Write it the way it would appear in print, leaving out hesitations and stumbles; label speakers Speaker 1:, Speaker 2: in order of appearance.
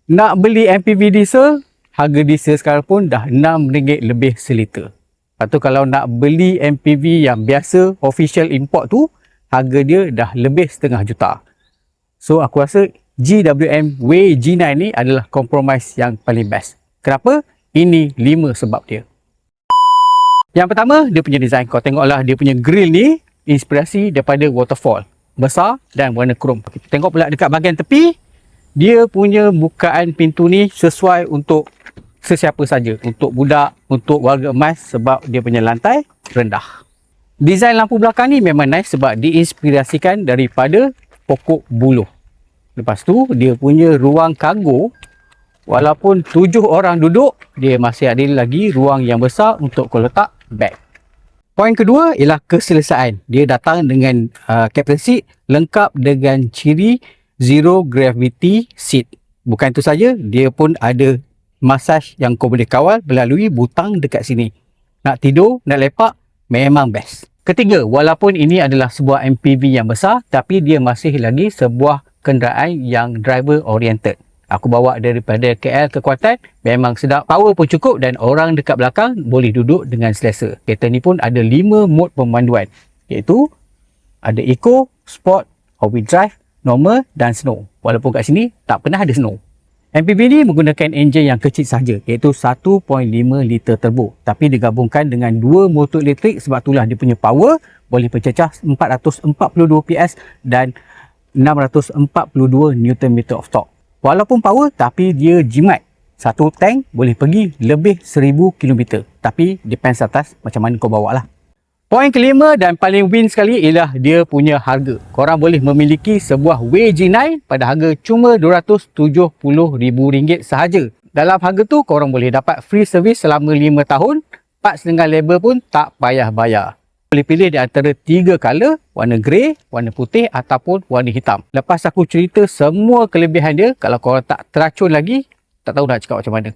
Speaker 1: Nak beli MPV diesel, harga diesel sekarang pun dah RM6 lebih seliter. Lepas tu kalau nak beli MPV yang biasa official import tu, harga dia dah lebih setengah juta. So aku rasa GWM WG9 ni adalah compromise yang paling best. Kenapa? Ini 5 sebab dia. Yang pertama, dia punya design. Kau tengoklah dia punya grill ni inspirasi daripada waterfall. Besar dan warna krom. Kita tengok pula dekat bahagian tepi, dia punya bukaan pintu ni sesuai untuk sesiapa saja. Untuk budak, untuk warga emas sebab dia punya lantai rendah. Desain lampu belakang ni memang nice sebab diinspirasikan daripada pokok buluh. Lepas tu, dia punya ruang kargo, walaupun 7 orang duduk, dia masih ada lagi ruang yang besar untuk kau letak beg. Poin kedua ialah keselesaan. Dia datang dengan captain seat lengkap dengan ciri zero gravity seat. Bukan itu saja, dia pun ada massage yang kau boleh kawal melalui butang dekat sini. Nak tidur, nak lepak, memang best. Ketiga, walaupun ini adalah sebuah MPV yang besar, tapi dia masih lagi sebuah kenderaan yang driver oriented. Aku bawa daripada KL ke Kuantan, memang sedap. Power pun cukup dan orang dekat belakang boleh duduk dengan selesa. Kereta ni pun ada 5 mod pemanduan, iaitu ada Eco, Sport, All-Wheel Drive, Normal dan Snow. Walaupun kat sini tak pernah ada Snow. MPV ni menggunakan enjin yang kecil saja, iaitu 1.5 liter turbo. Tapi digabungkan dengan 2 motor elektrik, sebab itulah dia punya power boleh pencecah 442 PS dan 642 Nm of torque. Walaupun power, tapi dia jimat. Satu tank boleh pergi lebih 1000 km. Tapi depends atas macam mana kau bawa lah. Poin kelima dan paling win sekali ialah dia punya harga. Korang boleh memiliki sebuah WG9 pada harga cuma RM270,000 sahaja. Dalam harga tu, korang boleh dapat free service selama 5 tahun. Parts dengan label pun tak payah bayar. Boleh pilih di antara 3 color, warna grey, warna putih ataupun warna hitam. Lepas aku cerita semua kelebihan dia, kalau korang tak teracun lagi, tak tahu nak cakap macam mana.